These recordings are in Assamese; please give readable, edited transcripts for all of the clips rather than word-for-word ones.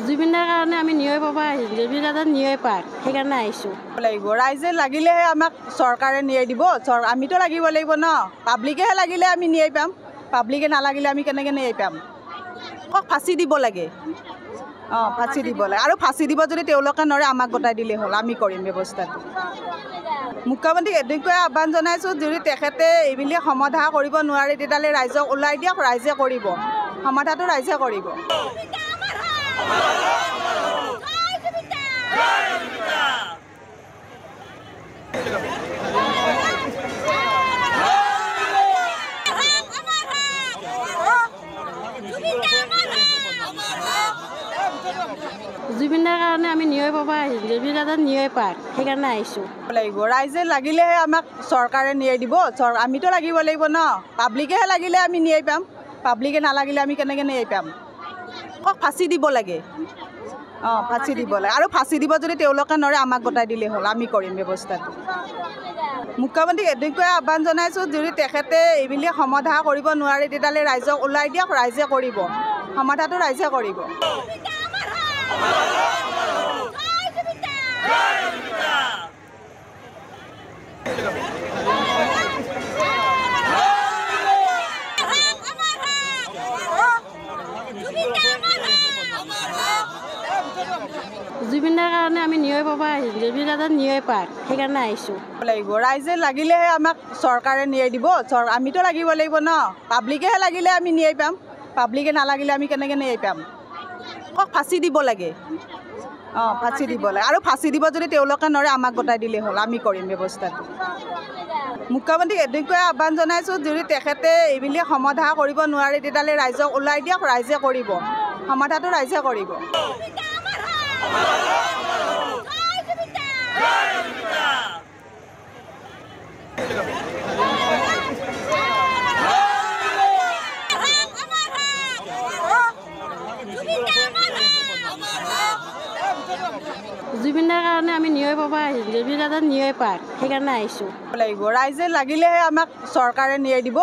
জুবিনৰ কাৰণে আমি ন্যায় পাব আহিছোঁ, জুবিন দাদা ন্যায় পায়, সেইকাৰণে আহিছোঁ। লাগিব ৰাইজে লাগিলেহে আমাক চৰকাৰে ন্যায় দিব, আমিতো লাগিব লাগিব ন, পাব্লিকেহে লাগিলে আমি ন্যায় পাম, পাব্লিকে নালাগিলে আমি কেনেকৈ ন্যায় পাম? ফাঁচি দিব লাগে, ফাঁচি দিব লাগে, আৰু ফাঁচি দিব যদি তেওঁলোকে নৰে আমাক গতাই দিলেই হ'ল, আমি কৰিম ব্যৱস্থাটো। মুখ্যমন্ত্ৰীক এনেকৈ আহ্বান জনাইছোঁ, যদি তেখেতে এইবিলাক সমাধা কৰিব নোৱাৰে তেতিয়াহ'লে ৰাইজক ওলাই দিয়ক, ৰাইজে কৰিব, সমাধাটো ৰাইজে কৰিব। জুবিনৰ কাৰণে আমি ন্যায় পাব আহিছোঁ, জুবিন দাদা ন্যায় পায়, সেইকাৰণে আহিছোঁ। লাগিব ৰাইজে লাগিলেহে আমাক চৰকাৰে ন্যায় দিব, আমিতো লাগিব লাগিব ন, পাব্লিকেহে লাগিলে আমি ন্যায় পাম, পাব্লিকে নালাগিলে আমি কেনেকৈ ন্যায় পাম? ফাঁচি দিব লাগে, ফাঁচি দিব লাগে, আৰু ফাঁচি দিব যদি তেওঁলোকে নৰে আমাক গতাই দিলেই হ'ল, আমি কৰিম ব্যৱস্থাটো। মুখ্যমন্ত্ৰীক এনেকৈ আহ্বান জনাইছোঁ, যদি তেখেতে এইবিলাক সমাধা কৰিব নোৱাৰে তেতিয়াহ'লে ৰাইজক ওলাই দিয়ক, ৰাইজে কৰিব, সমাধাটো ৰাইজে কৰিব। জুবিনৰ কাৰণে আমি ন্যায় পাব আহিছোঁ, জুবিন দাদা ন্যায় পায়, সেইকাৰণে আহিছোঁ। লাগিব ৰাইজে লাগিলেহে আমাক চৰকাৰে ন্যায় দিব, আমিতো লাগিব লাগিব ন, পাব্লিকেহে লাগিলে আমি ন্যায় পাম, পাব্লিকে নালাগিলে আমি কেনেকৈ ন্যায় পাম? ফাঁচি দিব লাগে, ফাঁচি দিব লাগে, আৰু ফাঁচি দিব যদি তেওঁলোকে নৰে আমাক গতাই দিলেই হ'ল, আমি কৰিম ব্যৱস্থাটো। মুখ্যমন্ত্ৰীক এনেকৈ আহ্বান জনাইছোঁ, যদি তেখেতে এইবিলাক সমাধা কৰিব নোৱাৰে তেতিয়াহ'লে ৰাইজক ওলাই দিয়ক, ৰাইজে কৰিব, সমাধাটো ৰাইজে কৰিব। জুবিনৰ কাৰণে আমি ন্যায় পাব আহিছোঁ, জুবিন দাদা ন্যায় পায়, সেইকাৰণে আহিছোঁ। লাগিব ৰাইজে লাগিলেহে আমাক চৰকাৰে ন্যায় দিব,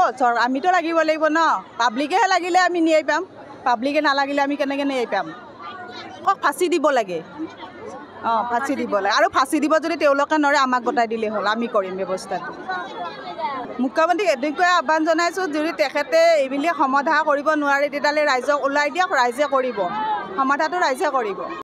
আমিতো লাগিব লাগিব ন, পাব্লিকেহে লাগিলে আমি ন্যায় পাম, পাব্লিকে নালাগিলে আমি কেনেকৈ ন্যায় পাম? ফাঁচি দিব লাগে, ফাঁচি দিব লাগে, আৰু ফাঁচি দিব যদি তেওঁলোকে নৰে আমাক গতাই দিলেই হ'ল, আমি কৰিম ব্যৱস্থাটো। মুখ্যমন্ত্ৰীক এনেকৈ আহ্বান জনাইছোঁ, যদি তেখেতে এইবিলাক সমাধা কৰিব নোৱাৰে তেতিয়াহ'লে ৰাইজক ওলাই দিয়ক, ৰাইজে কৰিব, সমাধাটো ৰাইজে কৰিব।